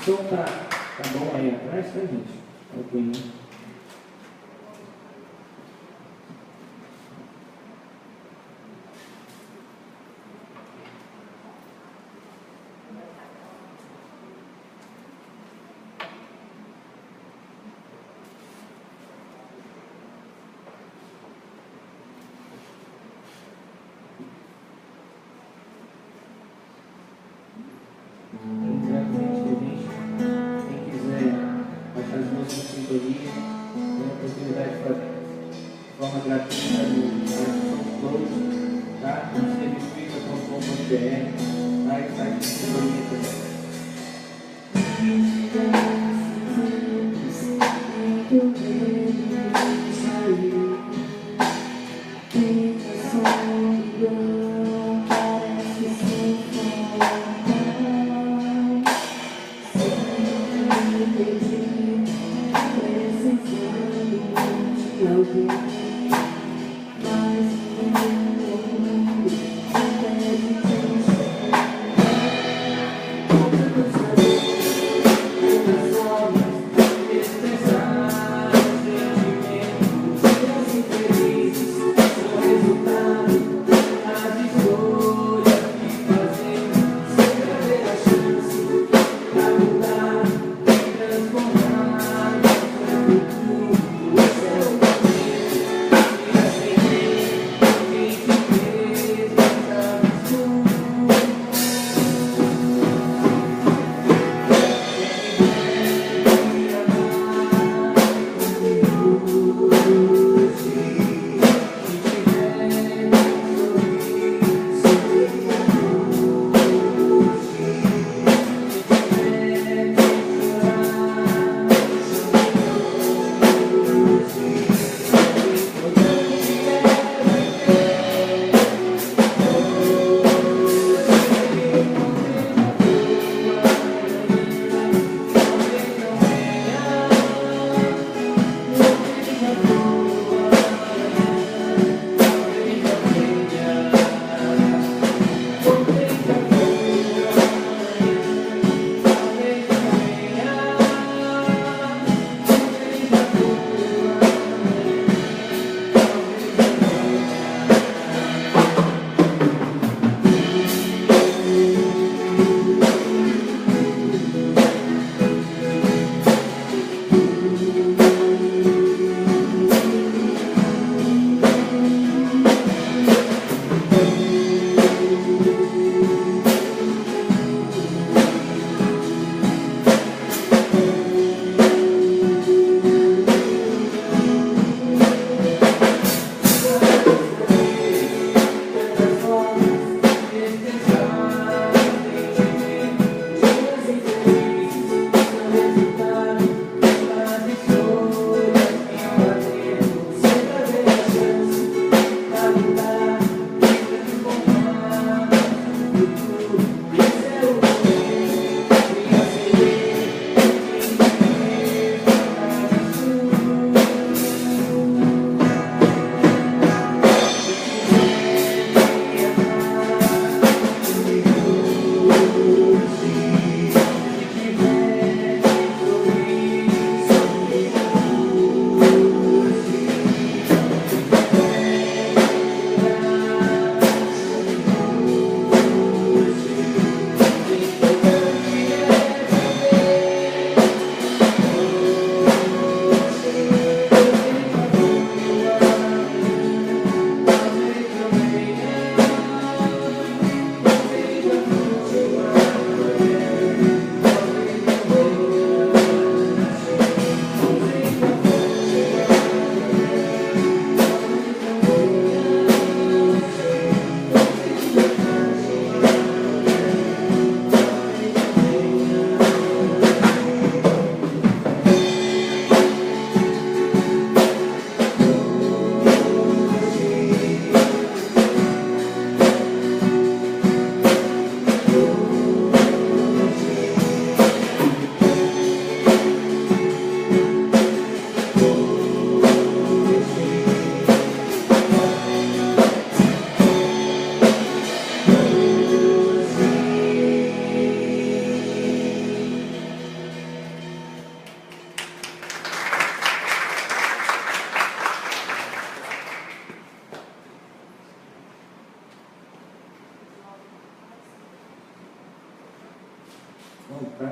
som tá bom aí atrás, tá, gente? Ok, né? Quem quiser achar as músicas de sintonia, tem a oportunidade de fazer de forma gratuita no Close, tá? No serviço.com.br, tá? E site de sintonia também.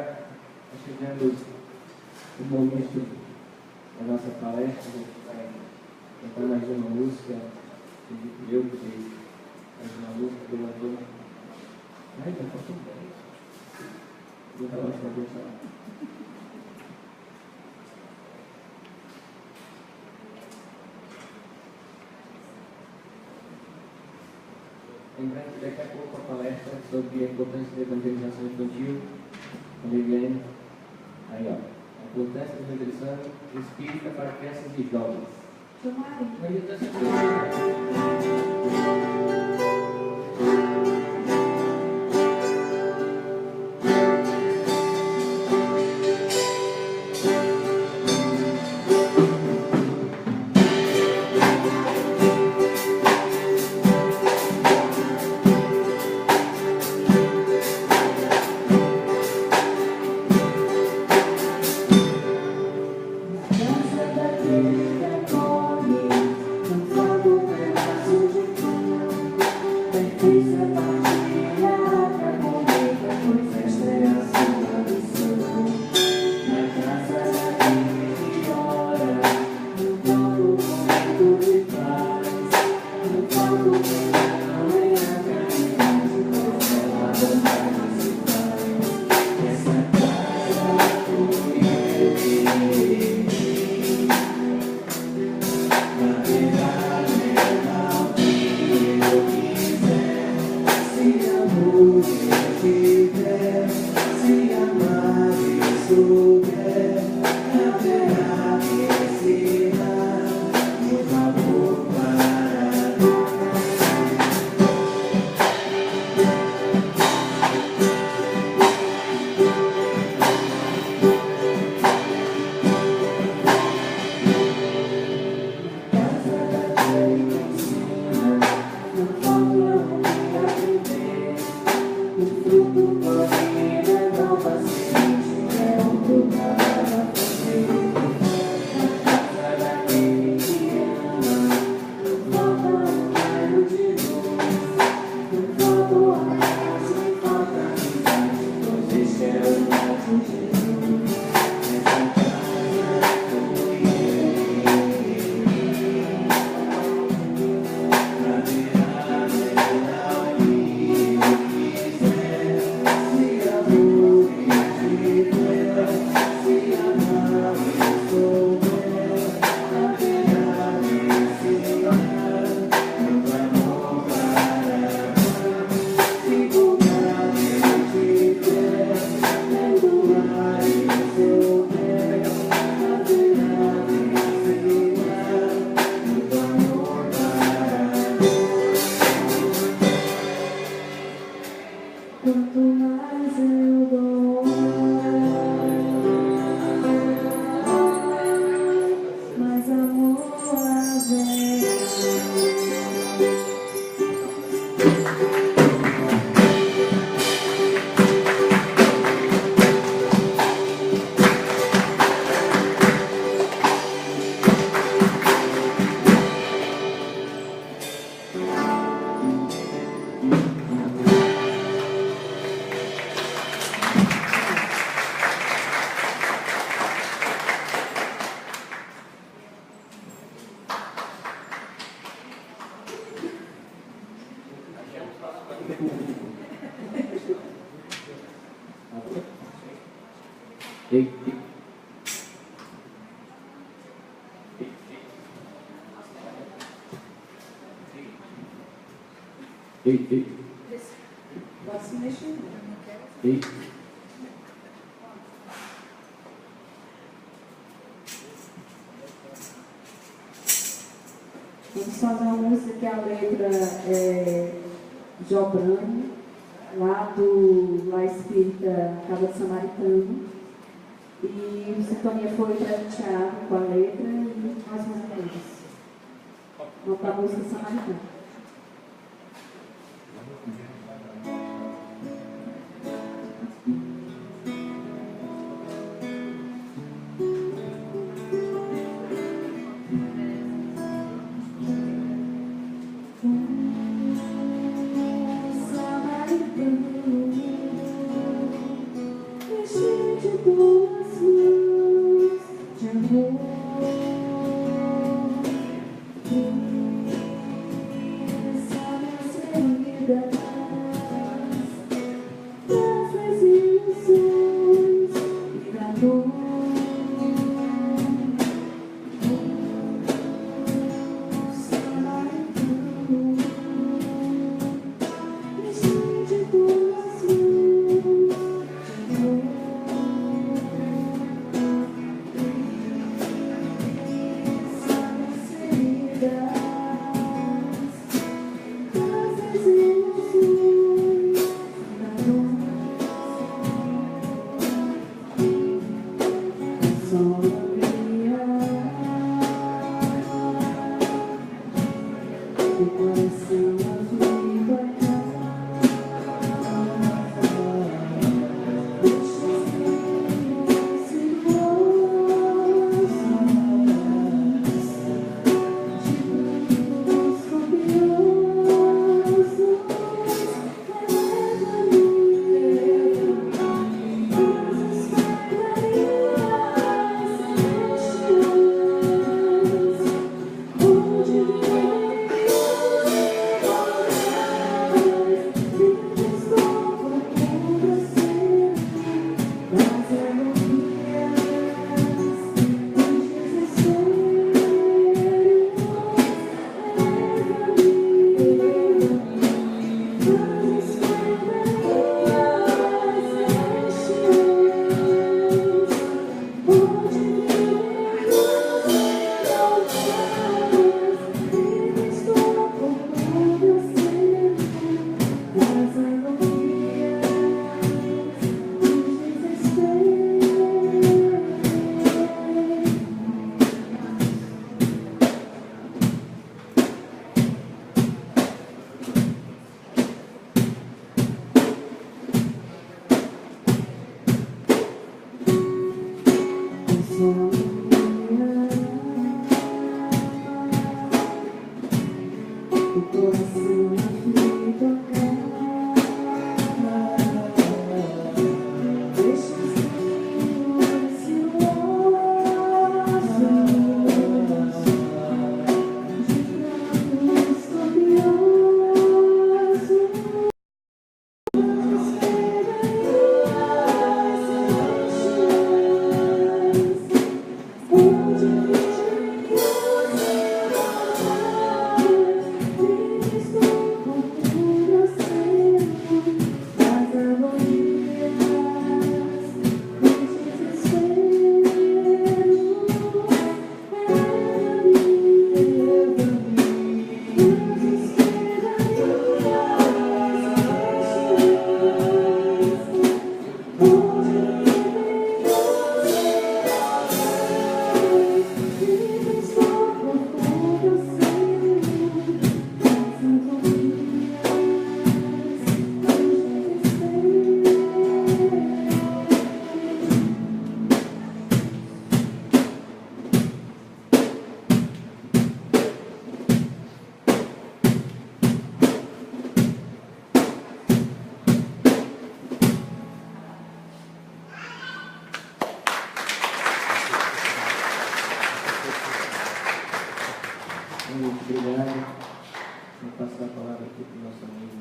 Agora, chegando o momento da nossa palestra, a gente vai cantar mais uma música. Eu que mais uma música do Antônio. Ai, já faltou 10. Vou falar para você. Lembrando que daqui a pouco a palestra sobre a importância da evangelização infantil, a Viviane, aí ó, a importância da evangelização espírita para crianças e jovens. Vamos fazer uma música que a letra é Jobrano, lá do Lar Espírita Casa do Samaritano. E o Sintonia foi presenteado com a letra e mais uma vez. Vamos para a música Samaritana. She Muito obrigado. Vou passar a palavra aqui para o nosso amigo.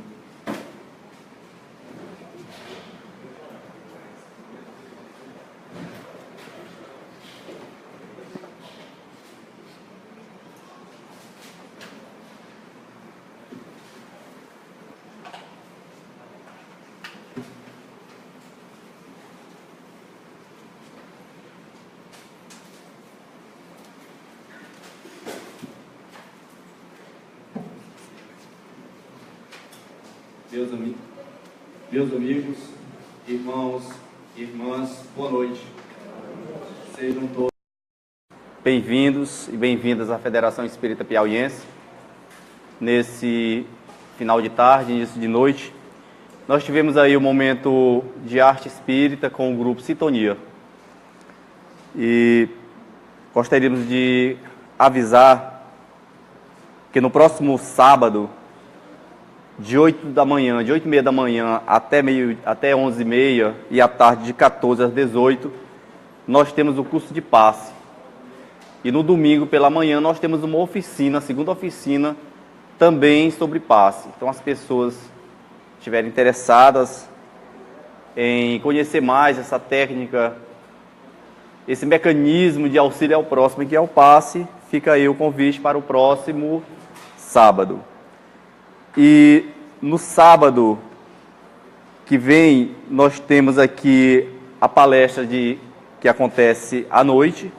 Meus amigos, irmãos e irmãs, boa noite. Sejam todos bem-vindos e bem-vindas à Federação Espírita Piauiense. Nesse final de tarde, início de noite, nós tivemos aí um momento de arte espírita com o grupo Sintonia. E gostaríamos de avisar que no próximo sábado, de 8 da manhã, de 8h30 da manhã até 11h30 e à tarde de 14 às 18, nós temos o curso de passe. E no domingo pela manhã nós temos uma oficina, a segunda oficina, também sobre passe. Então as pessoas estiverem interessadas em conhecer mais essa técnica, esse mecanismo de auxílio ao próximo, que é o passe, fica aí o convite para o próximo sábado. E no sábado que vem, nós temos aqui a palestra que acontece à noite,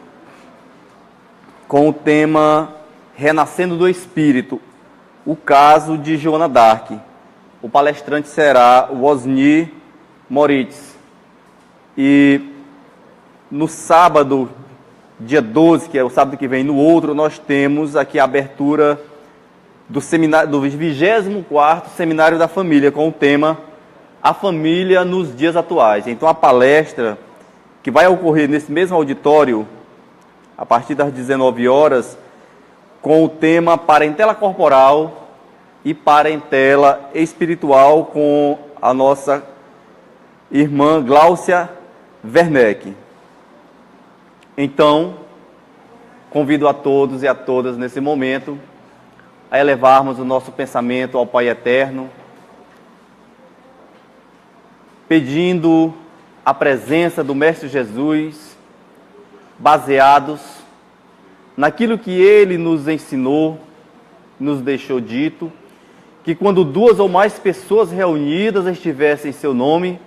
com o tema Renascendo do Espírito, o caso de Joana d'Arc. O palestrante será o Osni Moritz. E no sábado, dia 12, que é o sábado que vem, no outro, nós temos aqui a abertura do 24º Seminário da Família, com o tema A Família nos Dias Atuais. Então, a palestra, que vai ocorrer nesse mesmo auditório, a partir das 19 horas, com o tema Parentela Corporal e Parentela Espiritual, com a nossa irmã Gláucia Werneck. Então, convido a todos e a todas nesse momento a elevarmos o nosso pensamento ao Pai Eterno, pedindo a presença do Mestre Jesus, baseados naquilo que Ele nos ensinou, nos deixou dito, que quando 2 ou mais pessoas reunidas estivessem em seu nome,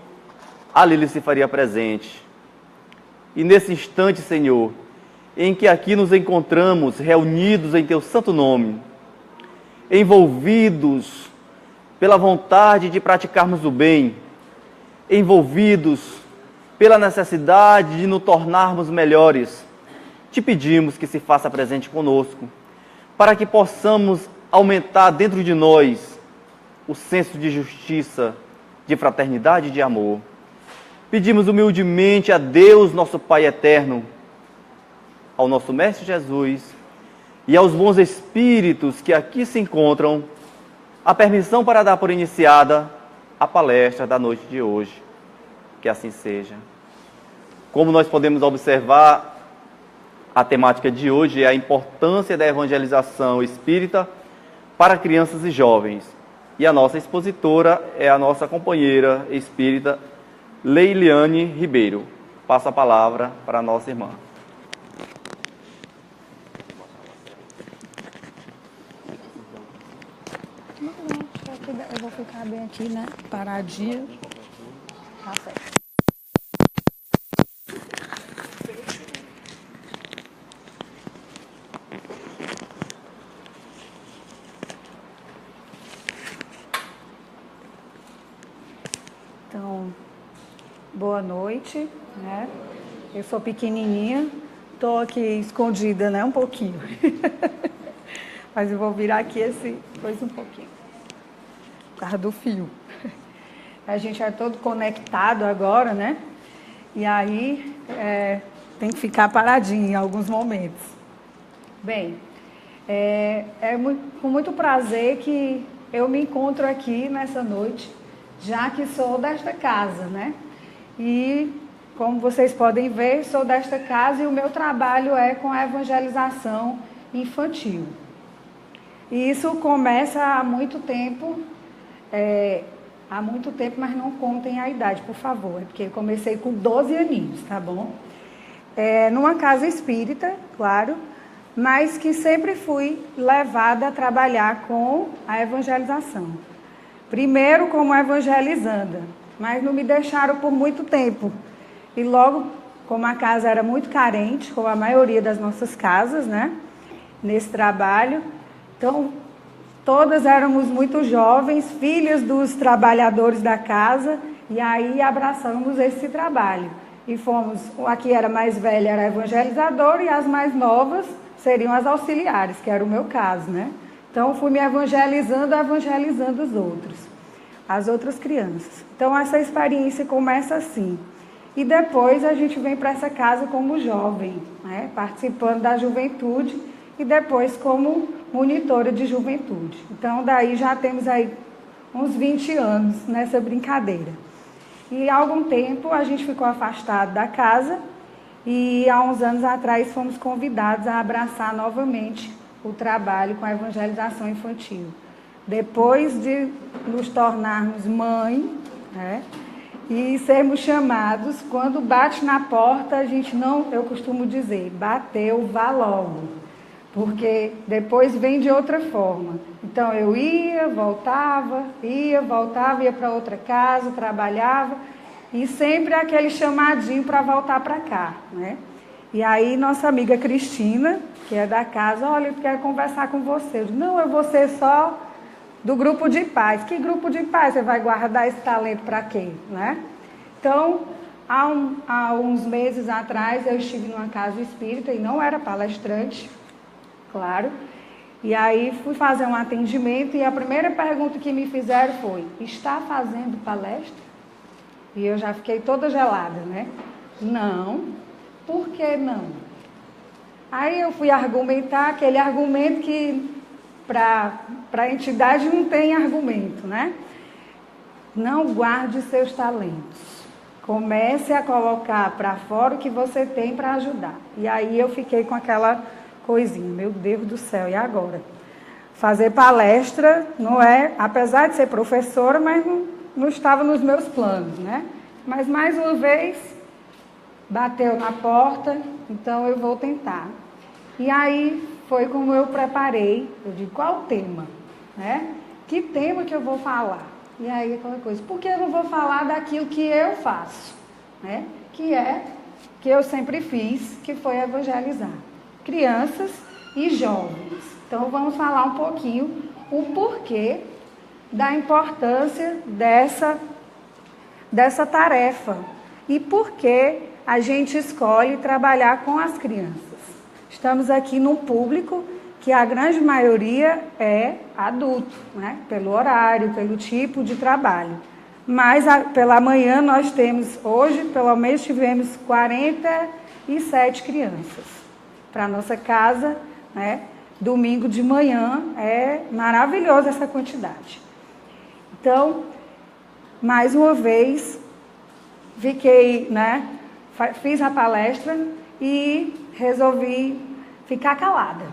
ali Ele se faria presente. E nesse instante, Senhor, em que aqui nos encontramos reunidos em Teu santo nome, envolvidos pela vontade de praticarmos o bem, envolvidos pela necessidade de nos tornarmos melhores, te pedimos que se faça presente conosco, para que possamos aumentar dentro de nós o senso de justiça, de fraternidade e de amor. Pedimos humildemente a Deus, nosso Pai Eterno, ao nosso Mestre Jesus e aos bons espíritos que aqui se encontram, a permissão para dar por iniciada a palestra da noite de hoje. Que assim seja. Como nós podemos observar, a temática de hoje é a importância da evangelização espírita para crianças e jovens. E a nossa expositora é a nossa companheira espírita, Leiliane Ribeiro. Passo a palavra para a nossa irmã. Eu vou ficar bem aqui, né? Paradinha. Tá certo. Então, boa noite, né? Eu sou pequenininha, estou aqui escondida, né? Um pouquinho. Mas eu vou virar aqui coisa um pouquinho. Por causa do fio. A gente é todo conectado agora, né? E aí tem que ficar paradinho em alguns momentos. Bem, com muito prazer que eu me encontro aqui nessa noite, já que sou desta casa, né? E, como vocês podem ver, sou desta casa e o meu trabalho é com a evangelização infantil. E isso começa há muito tempo, mas não contem a idade, por favor, porque eu comecei com 12 aninhos, tá bom? Numa casa espírita, claro, mas que sempre fui levada a trabalhar com a evangelização. Primeiro como evangelizanda, mas não me deixaram por muito tempo. E logo, como a casa era muito carente, como a maioria das nossas casas, né? Nesse trabalho, então todas éramos muito jovens, filhas dos trabalhadores da casa, e aí abraçamos esse trabalho. E fomos, a que era mais velha era a evangelizadora e as mais novas seriam as auxiliares, que era o meu caso, né? Então, fui me evangelizando os outros, as outras crianças. Então, essa experiência começa assim. E depois a gente vem para essa casa como jovem, né? Participando da juventude e depois como monitora de juventude. Então, daí já temos aí uns 20 anos nessa brincadeira. E há algum tempo a gente ficou afastado da casa e há uns anos atrás fomos convidados a abraçar novamente o trabalho com a evangelização infantil. Depois de nos tornarmos mãe, né, e sermos chamados, quando bate na porta, a gente não, eu costumo dizer, bateu, vá logo, porque depois vem de outra forma. Então eu ia, voltava, ia para outra casa, trabalhava, e sempre aquele chamadinho para voltar para cá, né? E aí nossa amiga Cristina, que é da casa, olha, eu quero conversar com você. Eu digo, não, eu vou ser só do grupo de pais. Que grupo de pais? Você vai guardar esse talento para quê, né? Então, há uns meses atrás, eu estive numa casa espírita e não era palestrante, claro. E aí fui fazer um atendimento e a primeira pergunta que me fizeram foi, está fazendo palestra? E eu já fiquei toda gelada, né? Não. Por que não? Aí eu fui argumentar aquele argumento que para a entidade não tem argumento, né? Não guarde seus talentos. Comece a colocar para fora o que você tem para ajudar. E aí eu fiquei com aquela coisinha, meu Deus do céu, e agora? Fazer palestra não é, apesar de ser professora, mas não estava nos meus planos, né? Mas mais uma vez, bateu na porta, então eu vou tentar. E aí foi como eu preparei, eu digo, qual o tema? Né? Que tema que eu vou falar? E aí aquela coisa, por que eu não vou falar daquilo que eu faço? Né? Que eu sempre fiz, que foi evangelizar crianças e jovens. Então vamos falar um pouquinho o porquê da importância dessa tarefa e por que a gente escolhe trabalhar com as crianças. Estamos aqui num público que a grande maioria é adulto, né? Pelo horário, pelo tipo de trabalho. Mas pela manhã nós temos, hoje pelo menos tivemos 47 crianças para a nossa casa, né? Domingo de manhã, é maravilhosa essa quantidade. Então, mais uma vez, fiz a palestra e resolvi ficar calada.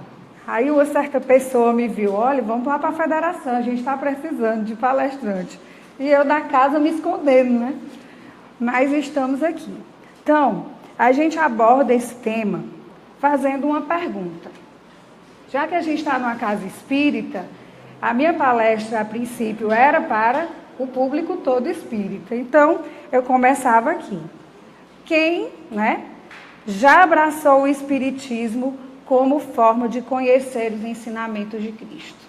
Aí uma certa pessoa me viu, olha, vamos lá para a federação, a gente está precisando de palestrante. E eu da casa me escondendo, né? Mas estamos aqui. Então, a gente aborda esse tema fazendo uma pergunta. Já que a gente está numa casa espírita, a minha palestra, a princípio, era para o público todo espírita. Então, eu começava aqui. Quem, né, já abraçou o espiritismo como forma de conhecer os ensinamentos de Cristo?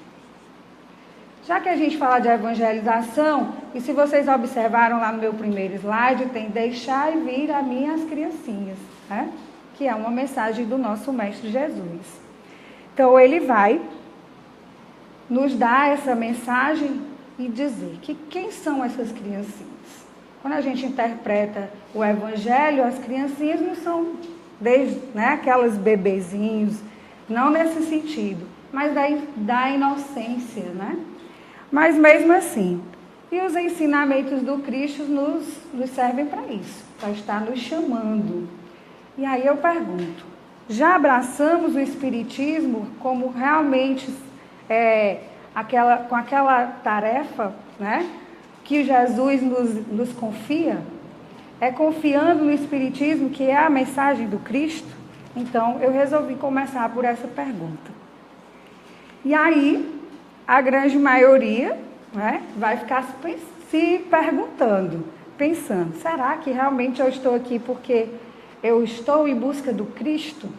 Já que a gente fala de evangelização, e se vocês observaram lá no meu primeiro slide, tem deixar e vir a minhas criancinhas, né? Que é uma mensagem do nosso Mestre Jesus. Então, ele vai nos dar essa mensagem e dizer que quem são essas criancinhas? Quando a gente interpreta o Evangelho, as criancinhas não são desde, né, aquelas bebezinhos, não nesse sentido, mas da inocência, né? Mas mesmo assim, e os ensinamentos do Cristo nos servem para isso, para estar nos chamando. E aí eu pergunto, já abraçamos o Espiritismo como realmente com aquela tarefa, né, que Jesus nos confia? É confiando no Espiritismo, que é a mensagem do Cristo? Então, eu resolvi começar por essa pergunta. E aí, a grande maioria, né, vai ficar se perguntando, pensando, será que realmente eu estou aqui porque eu estou em busca do Cristo?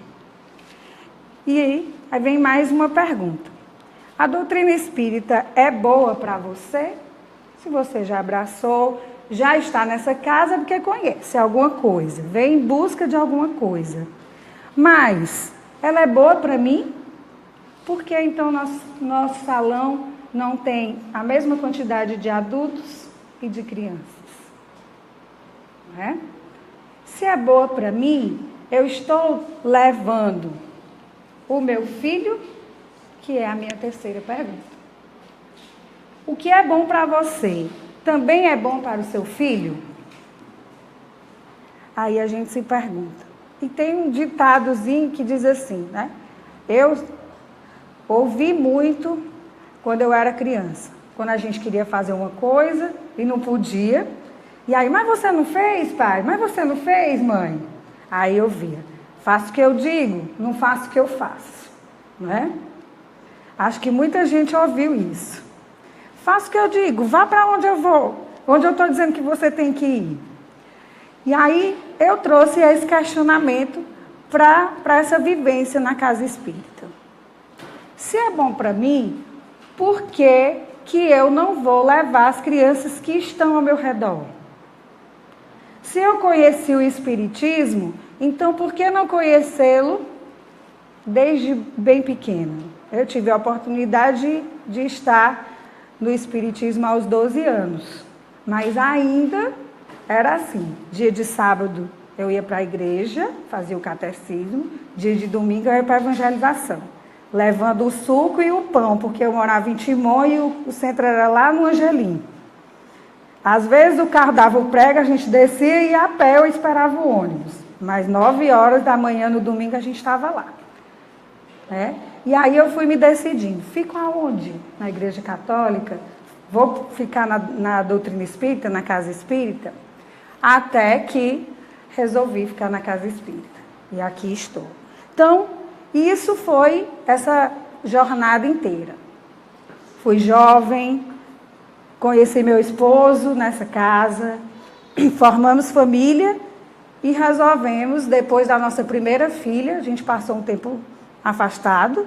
E aí vem mais uma pergunta. A doutrina espírita é boa para você? Se você já abraçou, já está nessa casa, é porque conhece alguma coisa, vem em busca de alguma coisa. Mas, ela é boa para mim? Por que então nosso salão não tem a mesma quantidade de adultos e de crianças? Não é? Se é boa para mim, eu estou levando o meu filho, que é a minha terceira pergunta. o que é bom para você também é bom para o seu filho? Aí a gente se pergunta. E tem um ditadozinho que diz assim, né? Eu ouvi muito quando eu era criança. Quando a gente queria fazer uma coisa e não podia. E aí, mas você não fez, pai? Mas você não fez, mãe? Aí eu via, faço o que eu digo, não faço o que eu faço. Não é? Acho que muita gente ouviu isso. Faço o que eu digo, vá para onde eu vou. Onde eu estou dizendo que você tem que ir. E aí eu trouxe esse questionamento para essa vivência na casa espírita. Se é bom para mim, por que eu não vou levar as crianças que estão ao meu redor? Se eu conheci o Espiritismo, então por que não conhecê-lo desde bem pequeno? Eu tive a oportunidade de estar no Espiritismo aos 12 anos, mas ainda era assim, dia de sábado eu ia para a igreja, fazia o catecismo, dia de domingo eu ia para a evangelização, levando o suco e o pão, porque eu morava em Timon e o centro era lá no Angelim. Às vezes o carro dava o prego, a gente descia e ia a pé eu esperava o ônibus, mas 9 horas da manhã no domingo a gente estava lá. E aí eu fui me decidindo, fico aonde? Na igreja católica? Vou ficar na doutrina espírita, na casa espírita? Até que resolvi ficar na casa espírita. E aqui estou. Então, isso foi essa jornada inteira. Fui jovem, conheci meu esposo nessa casa, formamos família e resolvemos, depois da nossa primeira filha, a gente passou um tempo afastado,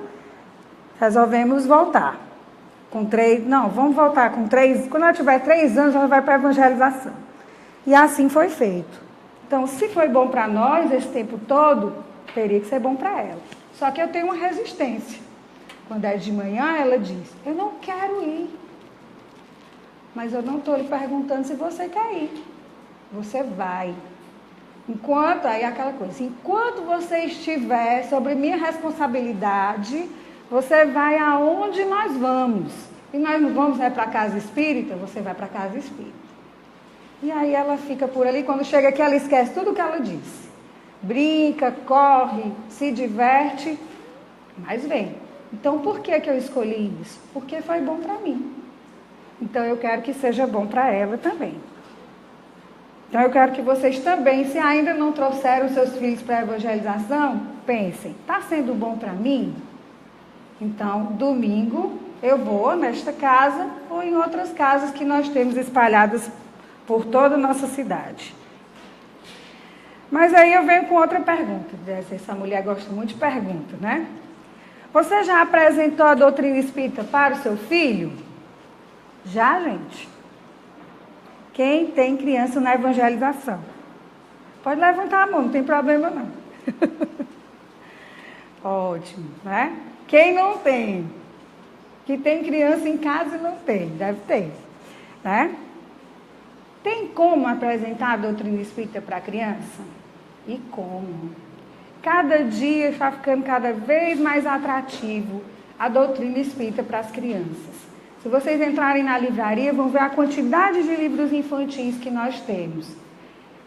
resolvemos voltar. Vamos voltar com 3, quando ela tiver 3 anos, ela vai para a evangelização. E assim foi feito. Então, se foi bom para nós esse tempo todo, teria que ser bom para ela. Só que eu tenho uma resistência. Quando é de manhã, ela diz, eu não quero ir. Mas eu não estou lhe perguntando se você quer ir. Você vai. Aí aquela coisa, enquanto você estiver sobre minha responsabilidade, você vai aonde nós vamos. E nós não vamos para a casa espírita, você vai para a casa espírita. E aí ela fica por ali, quando chega aqui ela esquece tudo o que ela disse. Brinca, corre, se diverte, mas vem. Então por que eu escolhi isso? Porque foi bom para mim. Então eu quero que seja bom para ela também. Então eu quero que vocês também, se ainda não trouxeram seus filhos para a evangelização, pensem, está sendo bom para mim? Então, domingo eu vou nesta casa ou em outras casas que nós temos espalhadas por toda a nossa cidade. Mas aí eu venho com outra pergunta. Essa mulher gosta muito de perguntas, né? Você já apresentou a doutrina espírita para o seu filho? Já, gente? Quem tem criança na evangelização? Pode levantar a mão, não tem problema não. Ótimo, né? Quem não tem? Que tem criança em casa e não tem, deve ter, né? Tem como apresentar a doutrina espírita para a criança? E como? Cada dia está ficando cada vez mais atrativo a doutrina espírita para as crianças. Se vocês entrarem na livraria, vão ver a quantidade de livros infantis que nós temos.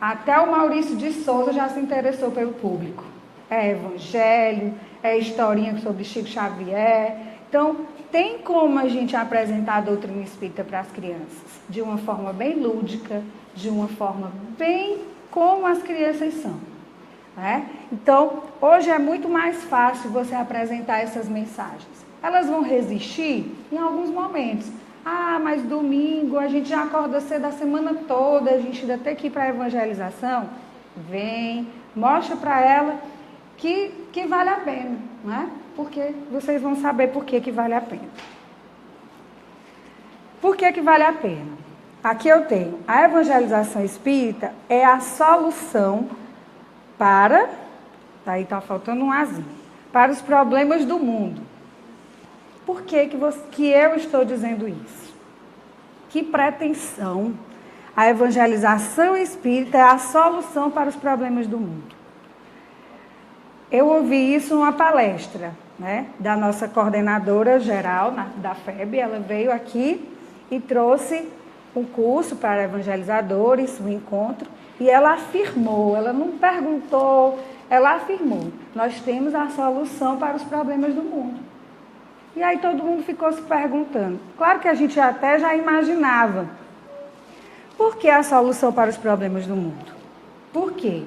Até o Maurício de Souza já se interessou pelo público. É evangelho, é historinha sobre Chico Xavier. Então, tem como a gente apresentar a doutrina espírita para as crianças? De uma forma bem lúdica, de uma forma bem como as crianças são. Né? Então, hoje é muito mais fácil você apresentar essas mensagens. Elas vão resistir em alguns momentos. Ah, mas domingo a gente já acorda cedo a semana toda, a gente ainda tem que ir para a evangelização. Vem, mostra para ela que vale a pena, né? Porque vocês vão saber por que vale a pena. Por que vale a pena? Aqui eu tenho, a evangelização espírita é a solução para, aí está faltando um azinho, para os problemas do mundo. Por que eu estou dizendo isso? Que pretensão! A evangelização espírita é a solução para os problemas do mundo. Eu ouvi isso numa palestra, né, da nossa coordenadora geral da FEB. Ela veio aqui e trouxe um curso para evangelizadores, um encontro, e ela afirmou, ela não perguntou, ela afirmou, nós temos a solução para os problemas do mundo. E aí todo mundo ficou se perguntando. Claro que a gente até já imaginava. Por que a solução para os problemas do mundo? Por quê?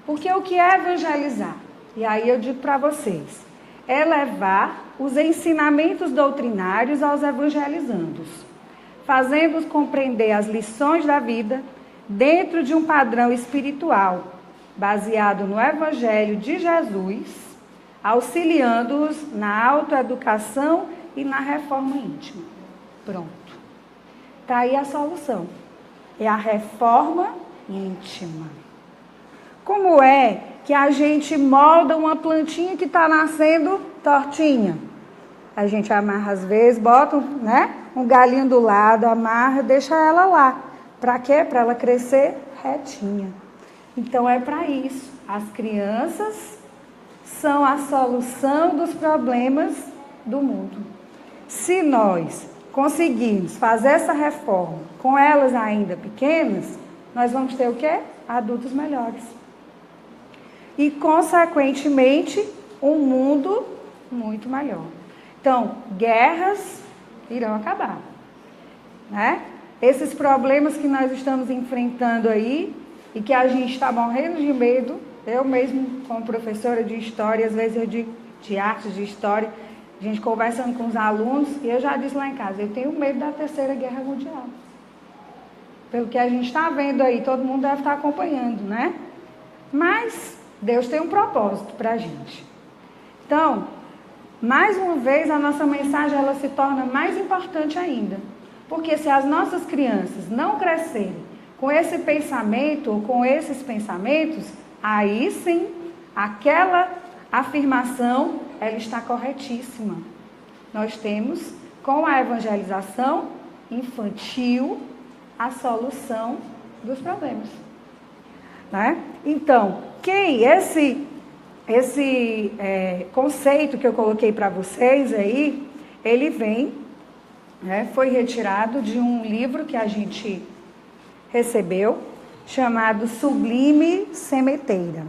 Porque o que é evangelizar? E aí eu digo para vocês, é levar os ensinamentos doutrinários aos evangelizandos, fazendo-os compreender as lições da vida dentro de um padrão espiritual, baseado no Evangelho de Jesus, auxiliando-os na autoeducação e na reforma íntima. Pronto. Está aí a solução. É a reforma íntima. Como é que a gente molda uma plantinha que está nascendo tortinha? A gente amarra às vezes, bota um galinho do lado, amarra, deixa ela lá. Para quê? Para ela crescer retinha. Então é para isso. As crianças são a solução dos problemas do mundo. Se nós conseguirmos fazer essa reforma com elas ainda pequenas, nós vamos ter o quê? Adultos melhores. E, consequentemente, um mundo muito melhor. Então, guerras irão acabar, né? Esses problemas que nós estamos enfrentando aí e que a gente está morrendo de medo, eu mesmo, como professora de história, às vezes eu digo de artes, de história, a gente conversando com os alunos, e eu já disse lá em casa, eu tenho medo da Terceira Guerra Mundial. Pelo que a gente está vendo aí, todo mundo deve estar acompanhando, né? Mas Deus tem um propósito para a gente. Então, mais uma vez, a nossa mensagem ela se torna mais importante ainda. Porque se as nossas crianças não crescerem com esse pensamento ou com esses pensamentos, aí sim, aquela afirmação, ela está corretíssima. Nós temos, com a evangelização infantil, a solução dos problemas. Né? Então, esse conceito que eu coloquei para vocês aí, ele vem, foi retirado de um livro que a gente recebeu, chamado Sublime Sementeira.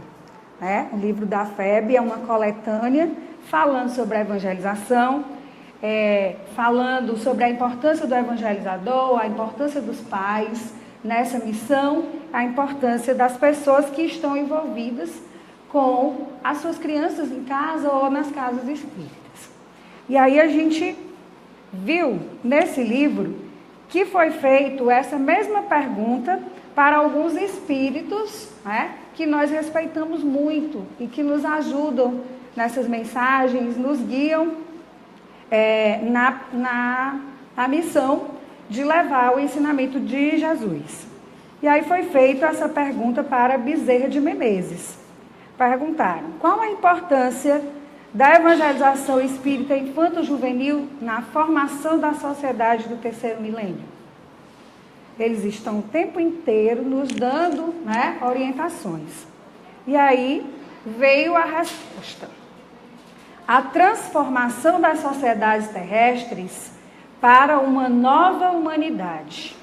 O livro da FEB é uma coletânea falando sobre a evangelização, falando sobre a importância do evangelizador, a importância dos pais nessa missão, a importância das pessoas que estão envolvidas com as suas crianças em casa ou nas casas espíritas. E aí a gente viu nesse livro que foi feito essa mesma pergunta para alguns espíritos, que nós respeitamos muito e que nos ajudam nessas mensagens, nos guiam na missão de levar o ensinamento de Jesus. E aí foi feita essa pergunta para Bezerra de Menezes. Perguntaram, qual a importância da evangelização espírita infanto-juvenil na formação da sociedade do terceiro milênio? Eles estão o tempo inteiro nos dando orientações. E aí veio a resposta. A transformação das sociedades terrestres para uma nova humanidade.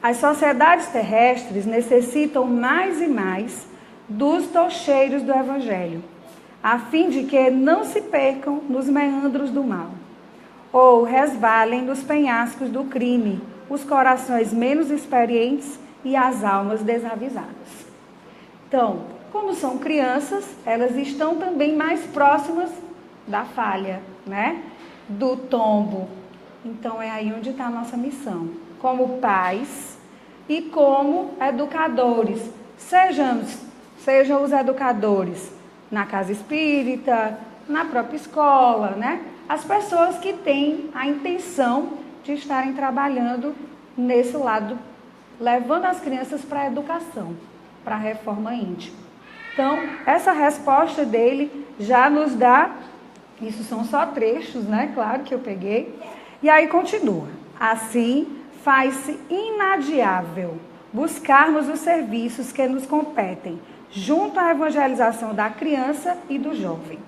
As sociedades terrestres necessitam mais e mais dos tocheiros do Evangelho, a fim de que não se percam nos meandros do mal, ou resvalem nos penhascos do crime, os corações menos experientes e as almas desavisadas. Então, como são crianças, elas estão também mais próximas da falha, do tombo. Então, é aí onde está a nossa missão, como pais e como educadores. Sejam os educadores na casa espírita, na própria escola, As pessoas que têm a intenção de estarem trabalhando nesse lado, levando as crianças para a educação, para a reforma íntima. Então, essa resposta dele já nos dá, isso são só trechos, claro que eu peguei, e aí continua. Assim, faz-se inadiável buscarmos os serviços que nos competem, junto à evangelização da criança e do jovem,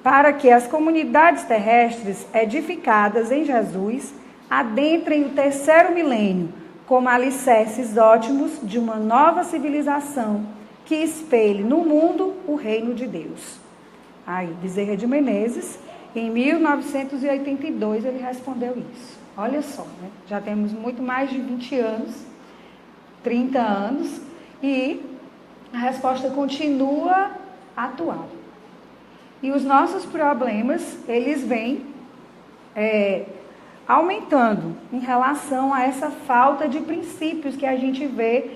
para que as comunidades terrestres edificadas em Jesus adentrem o terceiro milênio como alicerces ótimos de uma nova civilização que espelhe no mundo o reino de Deus. Aí, Bezerra de Menezes, em 1982, ele respondeu isso. Olha só, né? Já temos muito mais de 20 anos, 30 anos, e a resposta continua atual. E os nossos problemas, eles vêm aumentando em relação a essa falta de princípios que a gente vê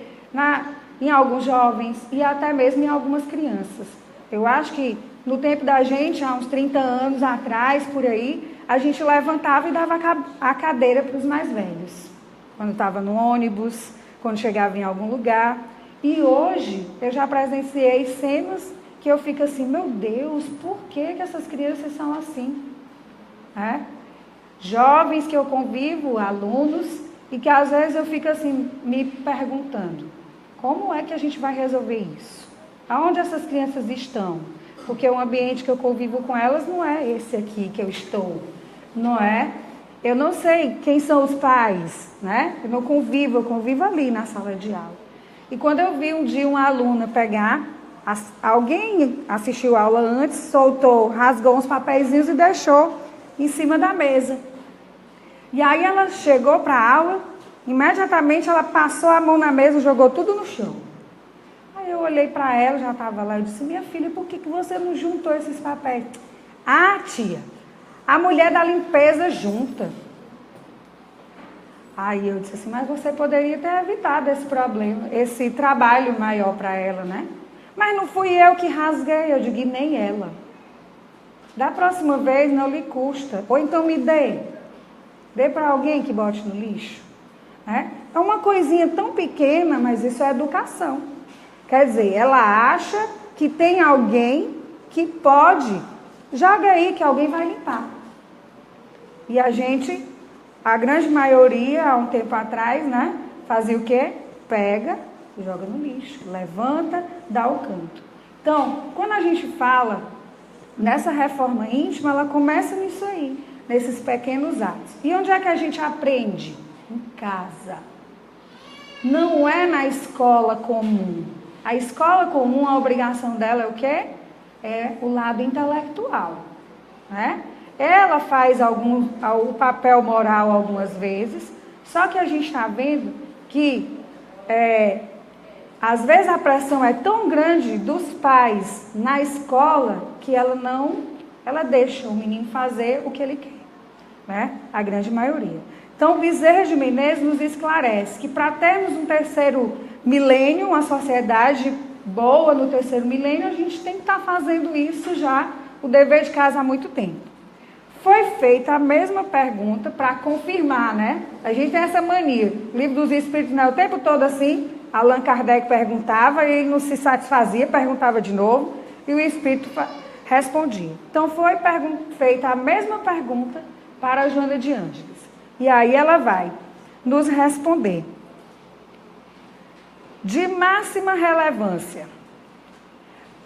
em alguns jovens e até mesmo em algumas crianças. Eu acho que no tempo da gente, há uns 30 anos atrás, por aí, a gente levantava e dava a cadeira para os mais velhos. Quando estava no ônibus, quando chegava em algum lugar. E hoje, eu já presenciei cenas que eu fico assim, meu Deus, por que essas crianças são assim? Jovens que eu convivo, alunos, e que às vezes eu fico assim, me perguntando, como é que a gente vai resolver isso? Aonde essas crianças estão? Porque o ambiente que eu convivo com elas não é esse aqui que eu estou, não é? Eu não sei quem são os pais, né? Eu não convivo, eu convivo ali na sala de aula. E quando eu vi um dia uma aluna pegar, alguém assistiu a aula antes, soltou, rasgou uns papeizinhos e deixou em cima da mesa. E aí ela chegou para a aula, imediatamente ela passou a mão na mesa e jogou tudo no chão. Aí eu olhei para ela, já estava lá, eu disse, minha filha, por que você não juntou esses papéis? Ah, tia, a mulher da limpeza junta. Aí eu disse assim, mas você poderia ter evitado esse problema, esse trabalho maior para ela, né? Mas não fui eu que rasguei, eu digo, nem ela. Da próxima vez não lhe custa. Ou então me dê. Dê para alguém que bote no lixo. É uma coisinha tão pequena, mas isso é educação. Quer dizer, ela acha que tem alguém que pode. Joga aí que alguém vai limpar. E a gente, a grande maioria, há um tempo atrás, né? Fazia o quê? Pega, joga no lixo. Levanta, dá o canto. Então, quando a gente fala nessa reforma íntima, ela começa nisso aí, nesses pequenos atos. E onde é que a gente aprende? Em casa. Não é na escola comum. A escola comum, a obrigação dela é o quê? É o lado intelectual, né? Ela faz o papel moral algumas vezes, só que a gente está vendo que às vezes a pressão é tão grande dos pais na escola que ela deixa o menino fazer o que ele quer, né? A grande maioria. Então, Bezerra de Menezes nos esclarece que para termos um terceiro milênio, uma sociedade boa no terceiro milênio, a gente tem que estar fazendo isso já, o dever de casa há muito tempo. Foi feita a mesma pergunta para confirmar, né? A gente tem essa mania. O Livro dos Espíritos não é o tempo todo assim. Allan Kardec perguntava e ele não se satisfazia, perguntava de novo e o Espírito respondia. Então foi feita a mesma pergunta para a Joana de Ângeles. E aí ela vai nos responder. De máxima relevância,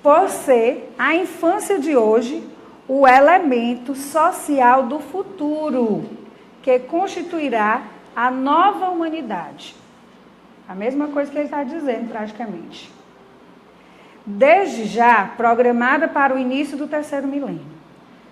por ser a infância de hoje o elemento social do futuro, que constituirá a nova humanidade. A mesma coisa que ele está dizendo, praticamente. Desde já, programada para o início do terceiro milênio.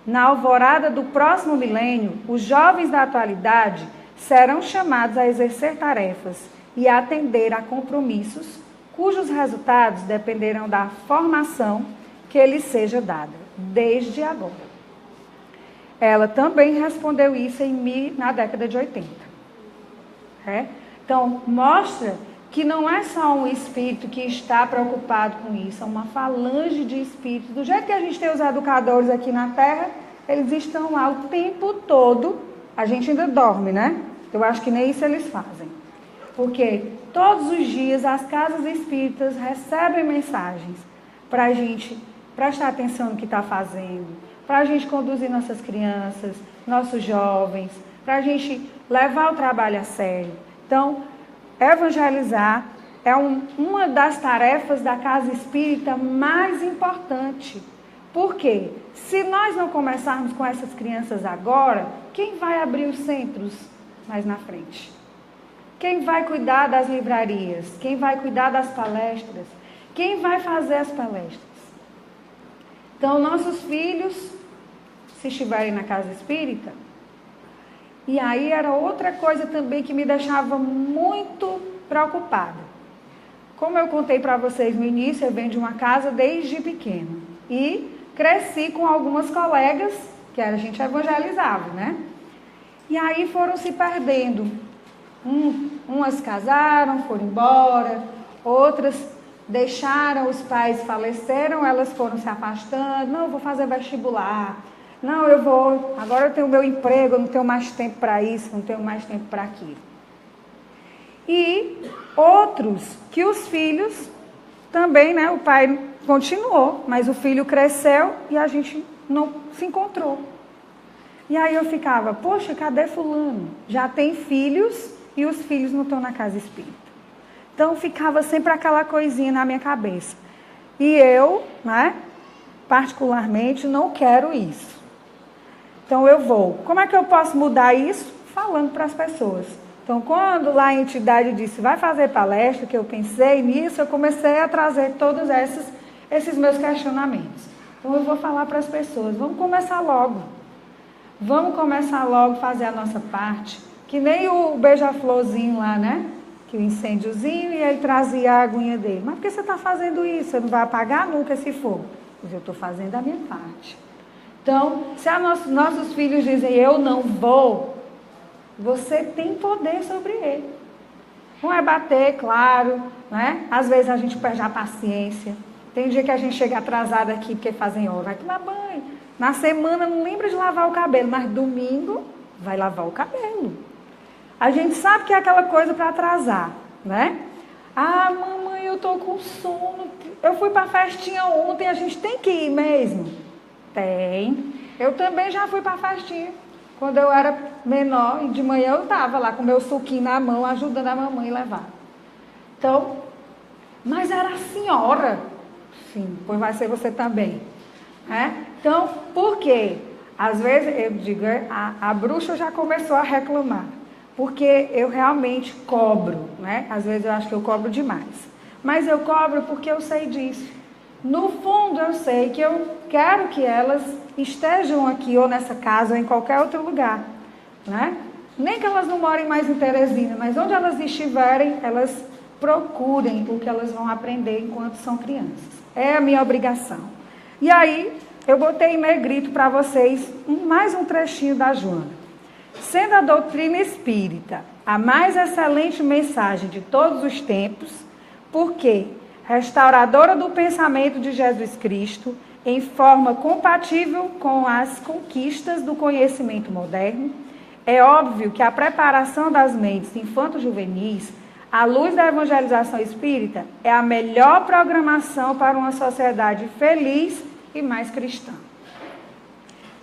Na alvorada do próximo milênio, os jovens da atualidade serão chamados a exercer tarefas e a atender a compromissos, cujos resultados dependerão da formação que lhes seja dada, desde agora. Ela também respondeu isso na década de 80. Então, mostra que não é só um espírito que está preocupado com isso, é uma falange de espíritos. Do jeito que a gente tem os educadores aqui na Terra, eles estão lá o tempo todo. A gente ainda dorme, né? Eu acho que nem isso eles fazem. Porque todos os dias as casas espíritas recebem mensagens para a gente prestar atenção no que está fazendo, para a gente conduzir nossas crianças, nossos jovens, para a gente levar o trabalho a sério. Então, evangelizar é uma das tarefas da casa espírita mais importante. Por quê? Se nós não começarmos com essas crianças agora, quem vai abrir os centros mais na frente? Quem vai cuidar das livrarias? Quem vai cuidar das palestras? Quem vai fazer as palestras? Então, nossos filhos, se estiverem na casa espírita, e aí era outra coisa também que me deixava muito preocupada. Como eu contei para vocês no início, eu venho de uma casa desde pequeno. E cresci com algumas colegas, que a gente evangelizava, né? E aí foram se perdendo. Umas casaram, foram embora, outras deixaram, os pais faleceram, elas foram se afastando. Não, eu vou fazer vestibular. Não, agora eu tenho meu emprego, eu não tenho mais tempo para isso, não tenho mais tempo para aquilo. E outros que os filhos também, né, o pai continuou, mas o filho cresceu e a gente não se encontrou. E aí eu ficava, poxa, cadê fulano? Já tem filhos e os filhos não estão na casa espírita. Então ficava sempre aquela coisinha na minha cabeça. E eu, né, particularmente, não quero isso. Então eu vou. Como é que eu posso mudar isso? Falando para as pessoas. Então, quando lá a entidade disse, vai fazer palestra, que eu pensei nisso, eu comecei a trazer todos esses meus questionamentos. Então, eu vou falar para as pessoas, vamos começar logo. Vamos começar logo a fazer a nossa parte. Que nem o beija-florzinho lá, né? Que o incêndiozinho, e ele trazia a aguinha dele. Mas por que você está fazendo isso? Você não vai apagar nunca esse fogo. Mas eu estou fazendo a minha parte. Então, se nossos filhos dizem, eu não vou, você tem poder sobre ele. Não é bater, claro, né? Às vezes a gente perde a paciência. Tem dia que a gente chega atrasado aqui porque fazem hora, vai tomar banho. Na semana não lembra de lavar o cabelo, mas domingo vai lavar o cabelo. A gente sabe que é aquela coisa para atrasar, né? Ah, mamãe, eu tô com sono. Eu fui para a festinha ontem, a gente tem que ir mesmo? Tem. Eu também já fui para a festinha. Quando eu era menor, e de manhã eu estava lá com meu suquinho na mão, ajudando a mamãe a levar. Então, mas era a senhora. Sim, pois vai ser você também. Então, por quê? Às vezes, eu digo, a bruxa já começou a reclamar. Porque eu realmente cobro, né? Às vezes eu acho que eu cobro demais. Mas eu cobro porque eu sei disso. No fundo, eu sei que eu quero que elas estejam aqui, ou nessa casa, ou em qualquer outro lugar, né? Nem que elas não morem mais em Teresina, mas onde elas estiverem, elas procurem o que elas vão aprender enquanto são crianças. É a minha obrigação. E aí, eu botei em negrito para vocês mais um trechinho da Joana. Sendo a doutrina espírita a mais excelente mensagem de todos os tempos, porque restauradora do pensamento de Jesus Cristo, em forma compatível com as conquistas do conhecimento moderno, é óbvio que a preparação das mentes infanto-juvenis, à luz da evangelização espírita, é a melhor programação para uma sociedade feliz e mais cristã.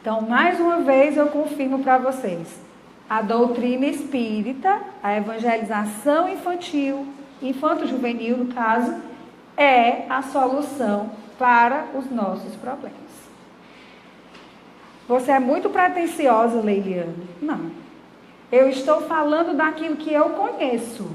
Então, mais uma vez, eu confirmo para vocês, a doutrina espírita, a evangelização infantil, infanto-juvenil, no caso, é a solução para os nossos problemas. Você é muito pretensiosa, Leiliane. Não. Eu estou falando daquilo que eu conheço.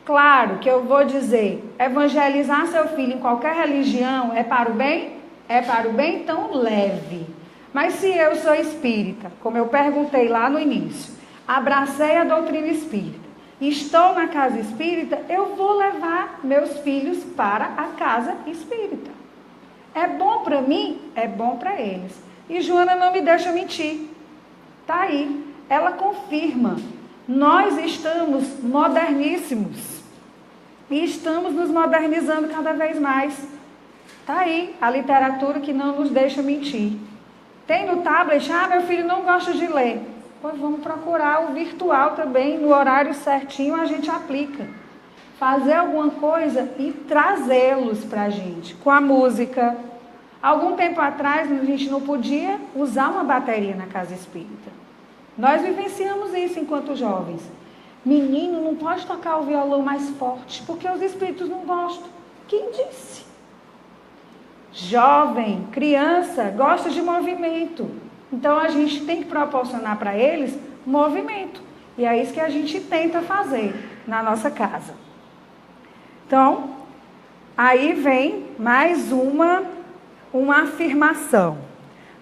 Claro que eu vou dizer, evangelizar seu filho em qualquer religião é para o bem? É para o bem, então leve. Mas se eu sou espírita, como eu perguntei lá no início, abracei a doutrina espírita, estou na casa espírita, eu vou levar meus filhos para a casa espírita. É bom para mim? É bom para eles. E Joana não me deixa mentir. Está aí. Ela confirma. Nós estamos moderníssimos. E estamos nos modernizando cada vez mais. Está aí a literatura que não nos deixa mentir. Tem no tablet, meu filho não gosta de ler. Pois vamos procurar o virtual também, no horário certinho a gente aplica. Fazer alguma coisa e trazê-los para a gente, com a música. Algum tempo atrás, a gente não podia usar uma bateria na casa espírita. Nós vivenciamos isso enquanto jovens. Menino não pode tocar o violão mais forte, porque os espíritos não gostam. Quem disse? Jovem, criança, gosta de movimento. Então, a gente tem que proporcionar para eles movimento. E é isso que a gente tenta fazer na nossa casa. Então, aí vem mais uma afirmação.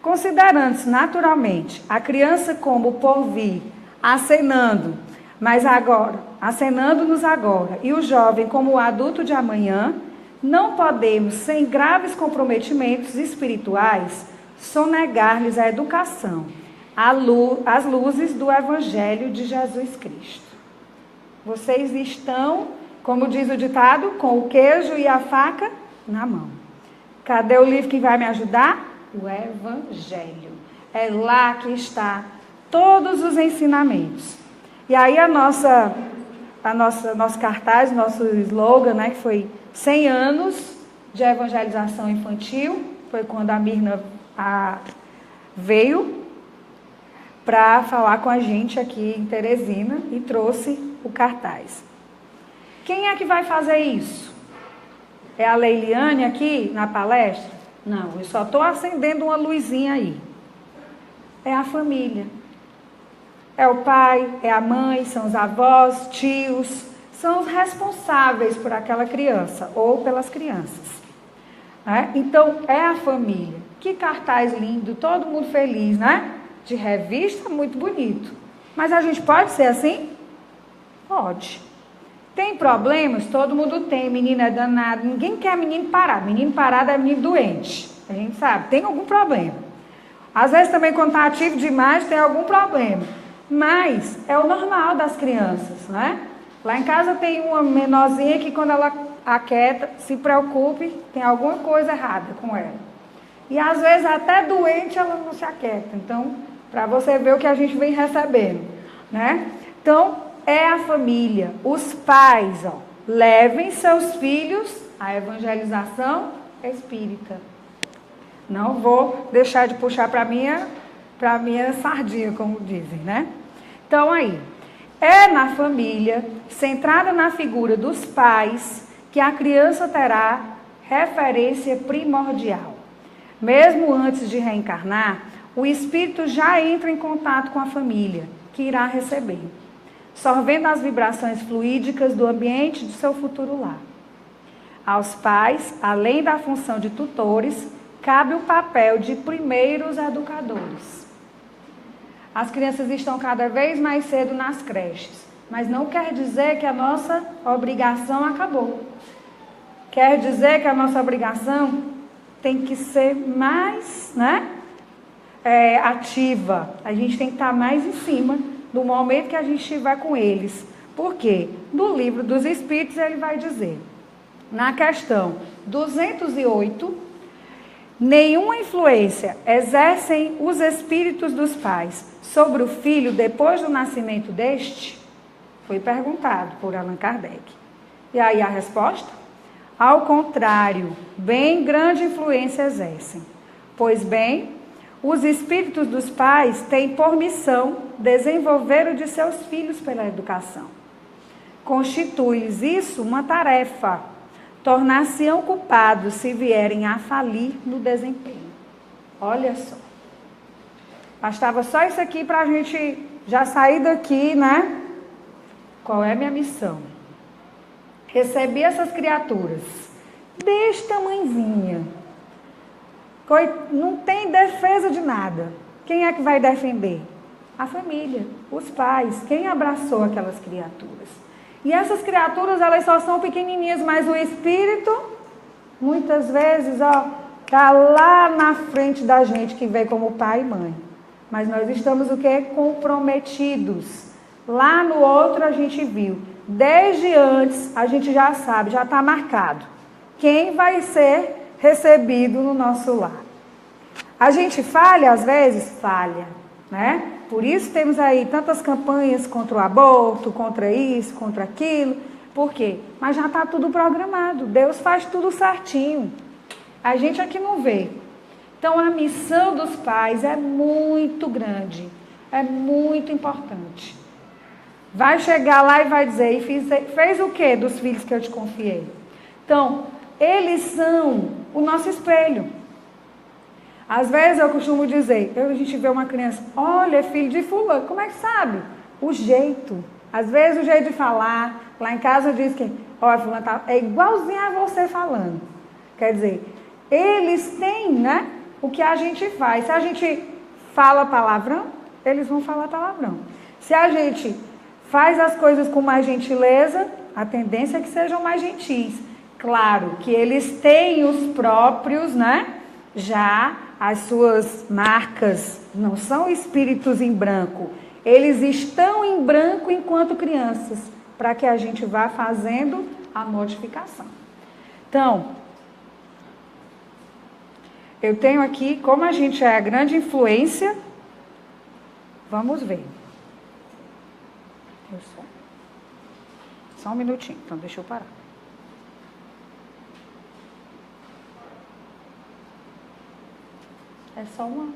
Considerando-se naturalmente a criança como o porvir, acenando, mas agora, acenando-nos agora, e o jovem como o adulto de amanhã, não podemos, sem graves comprometimentos espirituais, sonegar-lhes a educação, as luzes do Evangelho de Jesus Cristo. Vocês estão, como diz o ditado, com o queijo e a faca na mão. Cadê o livro que vai me ajudar? O Evangelho. É lá que está todos os ensinamentos. E aí nosso cartaz, nosso slogan, né, que foi 100 anos de evangelização infantil, foi quando a Mirna veio para falar com a gente aqui em Teresina e trouxe o cartaz. Quem é que vai fazer isso? É a Leiliane aqui na palestra? Não, eu só estou acendendo uma luzinha aí. É a família. É o pai, é a mãe, são os avós, tios, são os responsáveis por aquela criança ou pelas crianças. Então, é a família. Que cartaz lindo, todo mundo feliz, né? De revista, muito bonito. Mas a gente pode ser assim? Pode. Tem problemas? Todo mundo tem. Menino é danado. Ninguém quer menino parado. Menino parado é menino doente. A gente sabe. Tem algum problema. Às vezes também quando está ativo demais tem algum problema. Mas é o normal das crianças, né? Lá em casa tem uma menorzinha que quando ela aquieta, se preocupe, tem alguma coisa errada com ela. E às vezes até doente ela não se aquieta. Então, para você ver o que a gente vem recebendo, né? Então, é a família, os pais, levem seus filhos à evangelização espírita. Não vou deixar de puxar para minha sardinha, como dizem, né? Então, aí, é na família, centrada na figura dos pais, que a criança terá referência primordial. Mesmo antes de reencarnar, o espírito já entra em contato com a família, que irá receber, sorvendo as vibrações fluídicas do ambiente de seu futuro lar. Aos pais, além da função de tutores, cabe o papel de primeiros educadores. As crianças estão cada vez mais cedo nas creches, mas não quer dizer que a nossa obrigação acabou. Quer dizer que a nossa obrigação tem que ser mais, ativa. A gente tem que estar mais em cima do momento que a gente estiver com eles. Por quê? No livro dos Espíritos ele vai dizer, na questão 208, nenhuma influência exercem os espíritos dos pais sobre o filho depois do nascimento deste? Foi perguntado por Allan Kardec. E aí a resposta? Ao contrário, bem grande influência exercem. Pois bem, os espíritos dos pais têm por missão desenvolver o de seus filhos pela educação. Constitui-lhes isso uma tarefa. Tornar-se-ão culpados se vierem a falir no desempenho. Olha só. Bastava só isso aqui para a gente já sair daqui, né? Qual é a minha missão? Recebi essas criaturas deste tamanhozinha. Não tem defesa de nada. Quem é que vai defender? A família, os pais, quem abraçou aquelas criaturas. E essas criaturas, elas só são pequenininhas, mas o espírito, muitas vezes, está lá na frente da gente, que vê como pai e mãe. Mas nós estamos o quê? Comprometidos. Lá no outro a gente viu. Desde antes, a gente já sabe, já está marcado. Quem vai ser recebido no nosso lar. A gente falha, às vezes? Falha, né? Por isso temos aí tantas campanhas contra o aborto, contra isso, contra aquilo. Por quê? Mas já está tudo programado. Deus faz tudo certinho. A gente aqui não vê. Então, a missão dos pais é muito grande. É muito importante. Vai chegar lá e vai dizer, fez o quê dos filhos que eu te confiei? Então, eles são o nosso espelho. Às vezes eu costumo dizer, a gente vê uma criança, olha, é filho de fulano, como é que sabe? o jeito. Às vezes o jeito de falar, lá em casa diz que, olha, fulano é igualzinho a você falando. Quer dizer, eles têm, né, o que a gente faz. Se a gente fala palavrão, eles vão falar palavrão. Se a gente faz as coisas com mais gentileza, a tendência é que sejam mais gentis. Claro que eles têm os próprios, né, já as suas marcas, não são espíritos em branco. Eles estão em branco enquanto crianças, para que a gente vá fazendo a modificação. Então, eu tenho aqui, como a gente é a grande influência, vamos ver. Só um minutinho, então deixa eu parar. É só uma...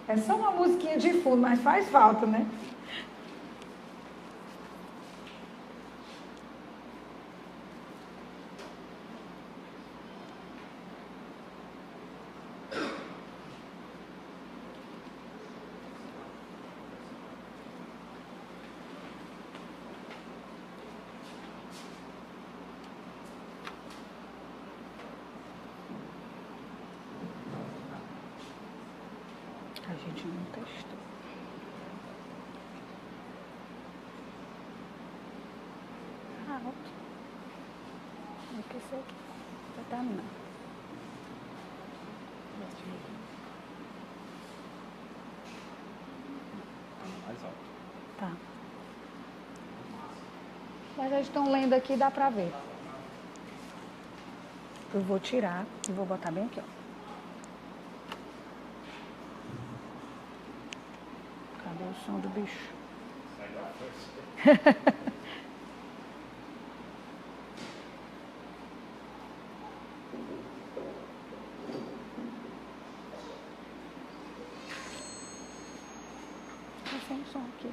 É só uma musiquinha de fundo, mas faz falta, né? A gente não testou. Alto. Não quer ser aqui. Tá não. Mais alto. Tá. Mas eles estão lendo aqui, dá pra ver. Eu vou tirar e vou botar bem aqui, ó. Cadê o som do bicho? Tá sem som aqui.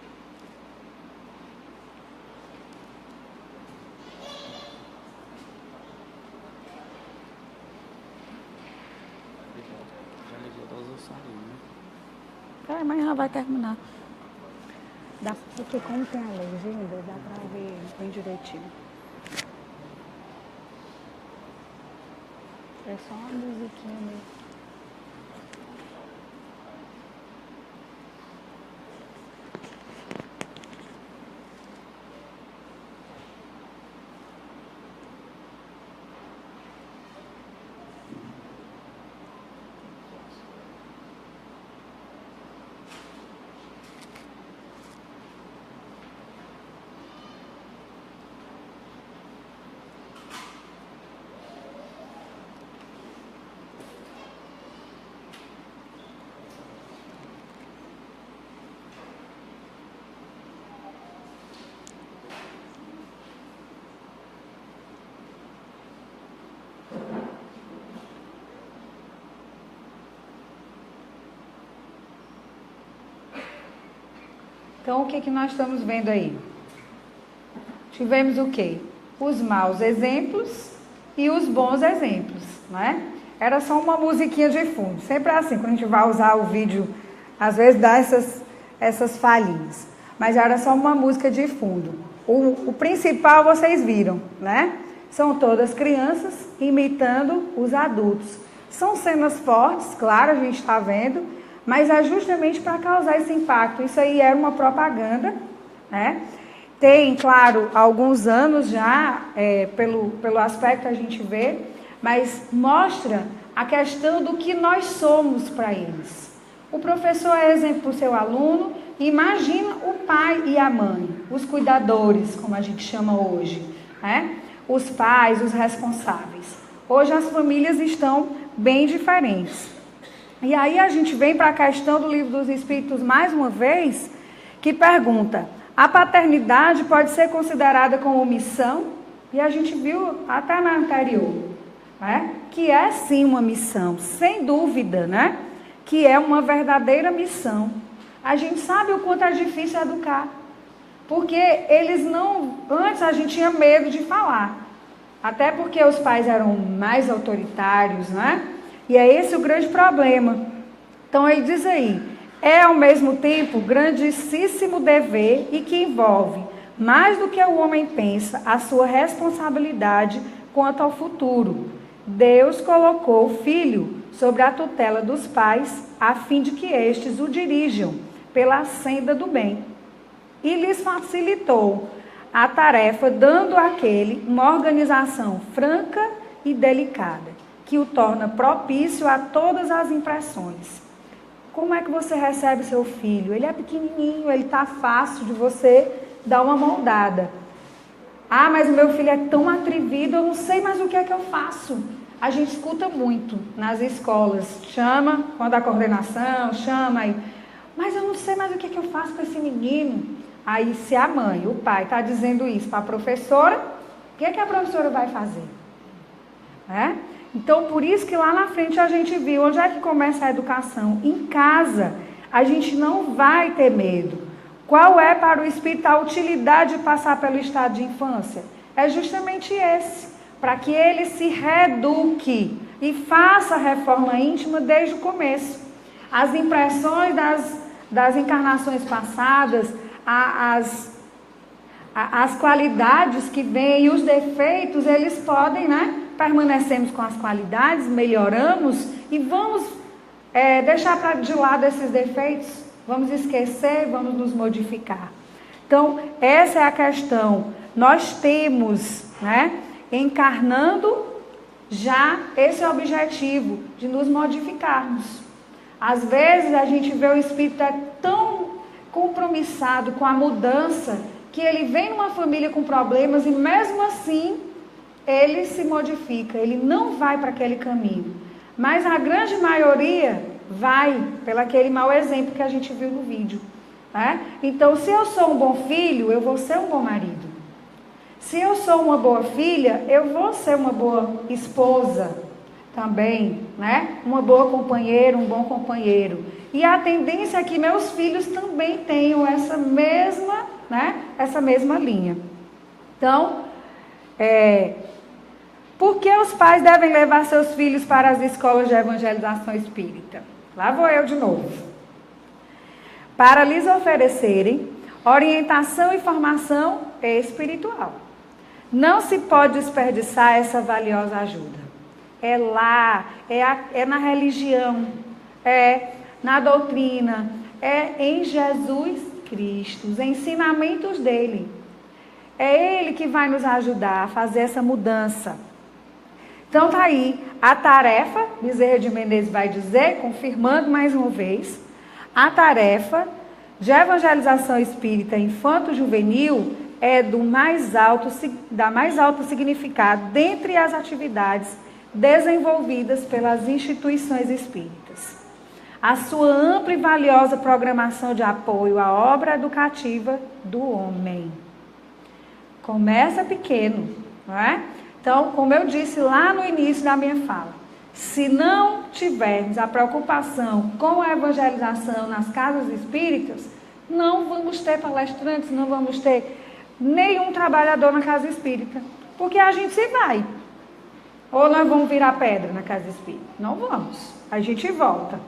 Já levou todas as sons, né? É, mas já vai terminar. Dá, porque como tem a legenda, dá pra ver bem direitinho. É só uma musiquinha mesmo. Então, o que que nós estamos vendo aí? Tivemos o quê? Os maus exemplos e os bons exemplos, né? Era só uma musiquinha de fundo. Sempre é assim, quando a gente vai usar o vídeo, às vezes dá essas falhinhas. Mas era só uma música de fundo. O principal vocês viram, né? São todas crianças imitando os adultos. São cenas fortes, claro, a gente está vendo, mas é justamente para causar esse impacto. Isso aí era uma propaganda, né? Tem, claro, alguns anos já, pelo aspecto a gente vê, mas mostra a questão do que nós somos para eles. O professor é exemplo para o seu aluno, imagina o pai e a mãe, os cuidadores, como a gente chama hoje, né? Os pais, os responsáveis. Hoje as famílias estão bem diferentes. E aí a gente vem para a questão do Livro dos Espíritos mais uma vez, que pergunta: a paternidade pode ser considerada como missão? E a gente viu até na anterior, né? Que é sim uma missão, sem dúvida, né? Que é uma verdadeira missão. A gente sabe o quanto é difícil educar. Porque eles não... Antes a gente tinha medo de falar. Até porque os pais eram mais autoritários, né? E é esse o grande problema. Então ele diz aí, é ao mesmo tempo grandíssimo dever e que envolve, mais do que o homem pensa, a sua responsabilidade quanto ao futuro. Deus colocou o filho sobre a tutela dos pais, a fim de que estes o dirijam pela senda do bem. E lhes facilitou a tarefa, dando àquele uma organização franca e delicada, que o torna propício a todas as impressões. Como é que você recebe seu filho? Ele é pequenininho, ele está fácil de você dar uma moldada. Ah, mas o meu filho é tão atrevido, eu não sei mais o que é que eu faço. A gente escuta muito nas escolas. Chama, quando a coordenação, chama aí. Mas eu não sei mais o que é que eu faço com esse menino. Aí, se a mãe, o pai, está dizendo isso para a professora, o que é que a professora vai fazer? Então, por isso que lá na frente a gente viu onde é que começa a educação. Em casa, a gente não vai ter medo. Qual é para o espírito a utilidade de passar pelo estado de infância? É justamente esse, para que ele se reeduque e faça a reforma íntima desde o começo. As impressões das encarnações passadas, as qualidades que vêm e os defeitos, eles podem, permanecemos com as qualidades, melhoramos e vamos deixar de lado esses defeitos, vamos esquecer, vamos nos modificar. Então, essa é a questão. Nós temos, encarnando já esse objetivo de nos modificarmos. Às vezes a gente vê o espírito tão compromissado com a mudança, que ele vem numa família com problemas e mesmo assim ele se modifica, ele não vai para aquele caminho. Mas a grande maioria vai pelo aquele mau exemplo que a gente viu no vídeo. Então, se eu sou um bom filho, eu vou ser um bom marido. Se eu sou uma boa filha, eu vou ser uma boa esposa também, uma boa companheira, um bom companheiro. E a tendência é que meus filhos também tenham essa mesma linha. Então, por que os pais devem levar seus filhos para as escolas de evangelização espírita? Lá vou eu de novo. Para lhes oferecerem orientação e formação espiritual. Não se pode desperdiçar essa valiosa ajuda. É lá, é na religião, é na doutrina, é em Jesus Cristo, os ensinamentos dele. É ele que vai nos ajudar a fazer essa mudança. Então tá aí a tarefa, Bezerra de Menezes vai dizer, confirmando mais uma vez, a tarefa de evangelização espírita infanto-juvenil é da mais alto significado dentre as atividades desenvolvidas pelas instituições espíritas. A sua ampla e valiosa programação de apoio à obra educativa do homem. Começa pequeno, não é? Então, como eu disse lá no início da minha fala, se não tivermos a preocupação com a evangelização nas casas espíritas, não vamos ter palestrantes, não vamos ter nenhum trabalhador na casa espírita, porque a gente se vai. Ou nós vamos virar pedra na casa espírita? Não vamos, a gente volta.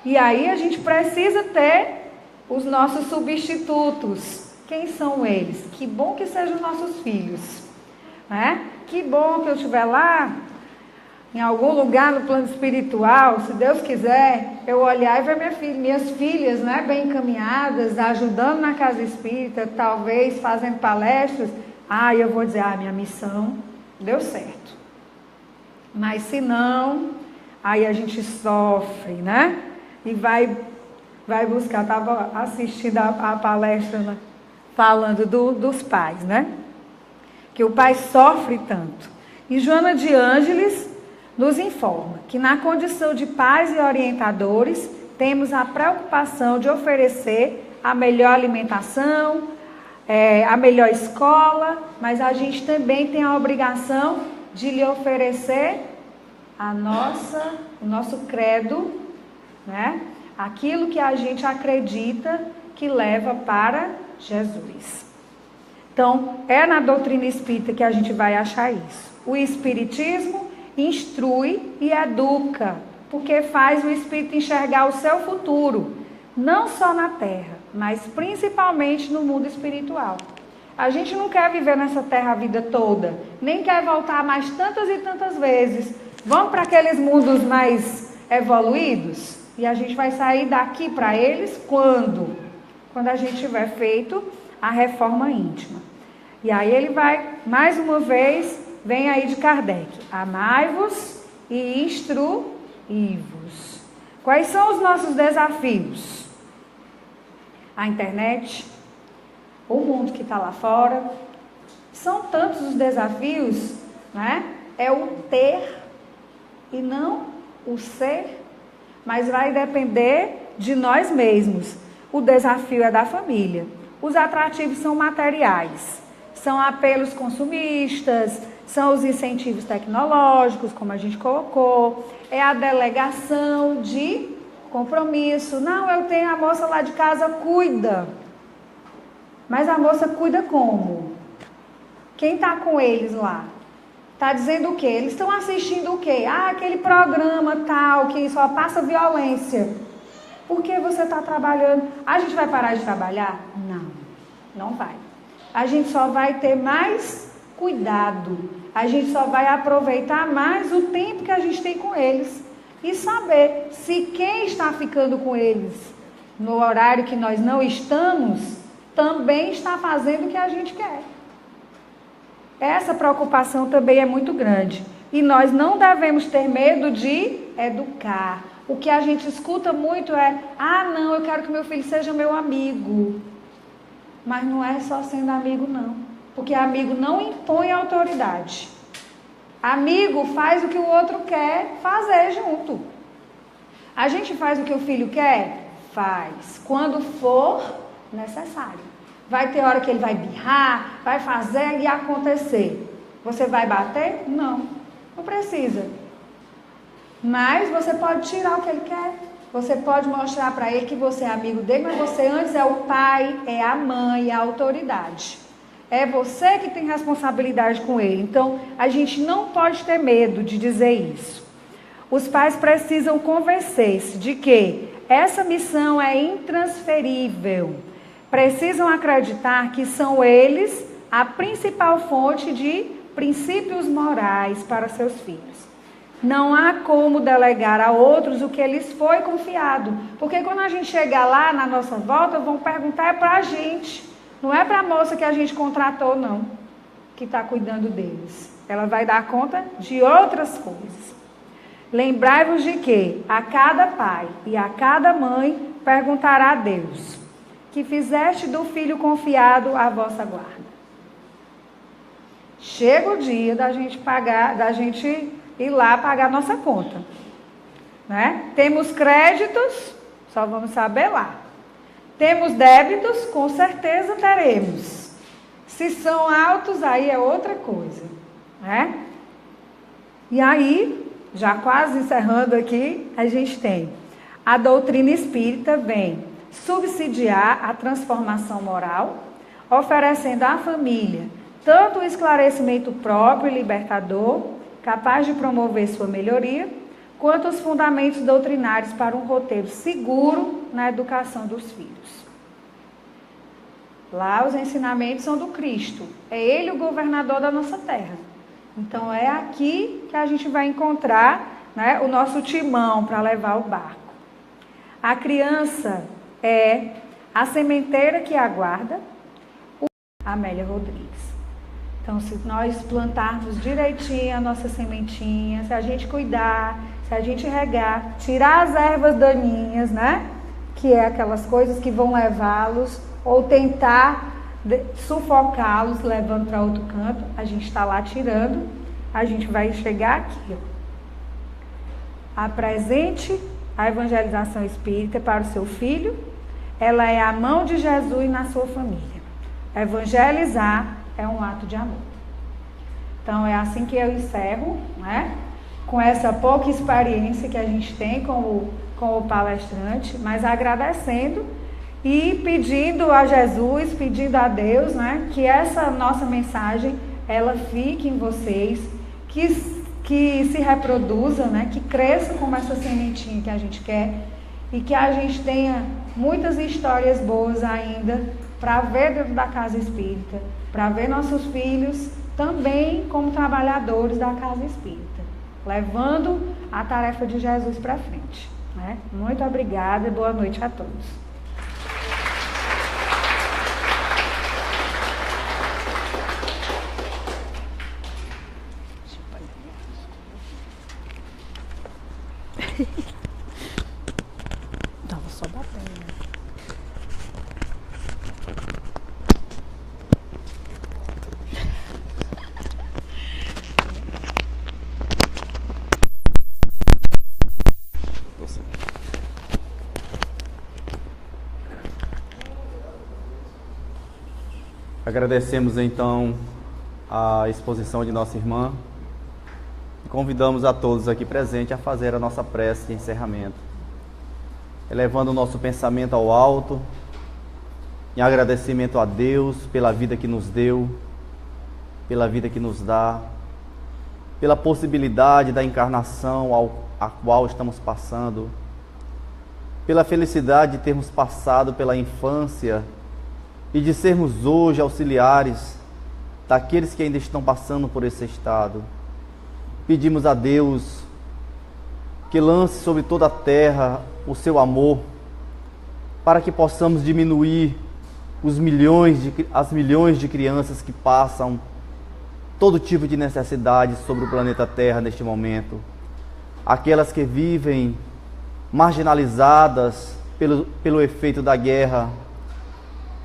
E aí a gente precisa ter os nossos substitutos. Quem são eles? Que bom que sejam nossos filhos. Que bom que eu estiver lá, em algum lugar no plano espiritual, se Deus quiser, eu olhar e ver minhas filhas, bem encaminhadas, ajudando na casa espírita, talvez fazendo palestras. Eu vou dizer, minha missão deu certo. Mas se não, aí a gente sofre, E vai buscar. Estava assistindo a palestra falando dos pais, Que o pai sofre tanto. E Joana de Ângeles nos informa que na condição de pais e orientadores, temos a preocupação de oferecer a melhor alimentação, a melhor escola, mas a gente também tem a obrigação de lhe oferecer o nosso credo, aquilo que a gente acredita que leva para Jesus. Então, é na doutrina espírita que a gente vai achar isso. O espiritismo instrui e educa, porque faz o espírito enxergar o seu futuro, não só na terra, mas principalmente no mundo espiritual. A gente não quer viver nessa terra a vida toda, nem quer voltar mais tantas e tantas vezes. Vamos para aqueles mundos mais evoluídos? E a gente vai sair daqui para eles quando? Quando a gente tiver feito a reforma íntima. E aí ele vai, mais uma vez, vem aí de Kardec. Amai-vos e instruí-vos. Quais são os nossos desafios? A internet, o mundo que está lá fora. São tantos os desafios, né? É o ter e não o ser. Mas vai depender de nós mesmos. O desafio é da família. Os atrativos são materiais. São apelos consumistas, são os incentivos tecnológicos, como a gente colocou. É a delegação de compromisso. Não, eu tenho a moça lá de casa, cuida. Mas a moça cuida como? Quem está com eles lá? Está dizendo o quê? Eles estão assistindo o quê? Ah, aquele programa tal, que só passa violência. Por que você está trabalhando? A gente vai parar de trabalhar? Não, não vai. A gente só vai ter mais cuidado. A gente só vai aproveitar mais o tempo que a gente tem com eles. E saber se quem está ficando com eles no horário que nós não estamos, também está fazendo o que a gente quer. Essa preocupação também é muito grande. E nós não devemos ter medo de educar. O que a gente escuta muito é: ah, não, eu quero que meu filho seja meu amigo. Mas não é só sendo amigo, não. Porque amigo não impõe autoridade. Amigo faz o que o outro quer fazer junto. A gente faz o que o filho quer? Faz. Quando for necessário. Vai ter hora que ele vai birrar, vai fazer e acontecer. Você vai bater? Não. Não precisa. Mas você pode tirar o que ele quer. Você pode mostrar para ele que você é amigo dele, mas você antes é o pai, é a mãe, é a autoridade. É você que tem responsabilidade com ele. Então, a gente não pode ter medo de dizer isso. Os pais precisam convencer-se de que essa missão é intransferível. Precisam acreditar que são eles a principal fonte de princípios morais para seus filhos. Não há como delegar a outros o que lhes foi confiado. Porque quando a gente chegar lá na nossa volta, vão perguntar para a gente. Não é para a moça que a gente contratou, não, que está cuidando deles. Ela vai dar conta de outras coisas. Lembrai-vos de que a cada pai e a cada mãe perguntará a Deus: que fizeste do filho confiado à vossa guarda. Chega o dia da gente pagar, da gente ir lá pagar nossa conta, né? Temos créditos, só vamos saber lá. Temos débitos, com certeza teremos. Se são altos, aí é outra coisa, né? E aí, já quase encerrando aqui, a gente tem a doutrina espírita vem subsidiar a transformação moral, oferecendo à família tanto o esclarecimento próprio e libertador, capaz de promover sua melhoria, quanto os fundamentos doutrinários para um roteiro seguro na educação dos filhos. Lá os ensinamentos são do Cristo, é Ele o governador da nossa terra. Então é aqui que a gente vai encontrar, né, o nosso timão para levar o barco. A criança é a sementeira que aguarda, Amélia Rodrigues. Então, se nós plantarmos direitinho a nossa sementinha, se a gente cuidar, se a gente regar, tirar as ervas daninhas, né? Que é aquelas coisas que vão levá-los ou tentar sufocá-los, levando para outro canto, a gente está lá tirando, a gente vai chegar aqui. Apresente a evangelização espírita para o seu filho, ela é a mão de Jesus na sua família. Evangelizar é um ato de amor. Então é assim que eu encerro, né? Com essa pouca experiência que a gente tem com o palestrante, mas agradecendo e pedindo a Jesus, pedindo a Deus, né, que essa nossa mensagem, ela fique em vocês, que se reproduza, né, que cresça como essa sementinha que a gente quer e que a gente tenha muitas histórias boas ainda para ver dentro da casa espírita, para ver nossos filhos também como trabalhadores da casa espírita, levando a tarefa de Jesus para frente, né? Muito obrigada e boa noite a todos. Tava só batendo. Agradecemos então a exposição de nossa irmã e convidamos a todos aqui presentes a fazer a nossa prece de encerramento, elevando o nosso pensamento ao alto, em agradecimento a Deus pela vida que nos deu, pela vida que nos dá, pela possibilidade da encarnação a qual estamos passando, pela felicidade de termos passado pela infância e de sermos hoje auxiliares daqueles que ainda estão passando por esse estado. Pedimos a Deus que lance sobre toda a terra o seu amor, para que possamos diminuir as milhões de crianças que passam todo tipo de necessidade sobre o planeta Terra neste momento. Aquelas que vivem marginalizadas pelo efeito da guerra,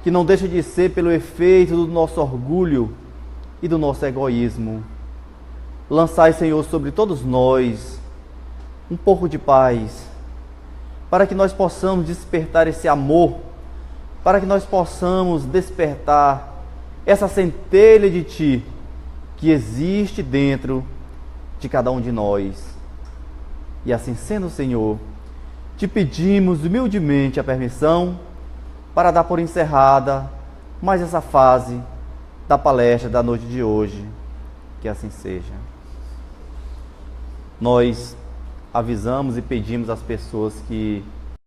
que não deixa de ser pelo efeito do nosso orgulho e do nosso egoísmo. Lançai, Senhor, sobre todos nós um pouco de paz, para que nós possamos despertar esse amor, para que nós possamos despertar essa centelha de Ti que existe dentro de cada um de nós. E assim sendo, Senhor, Te pedimos humildemente a permissão para dar por encerrada mais essa fase da palestra da noite de hoje. Que assim seja. Nós avisamos e pedimos às pessoas que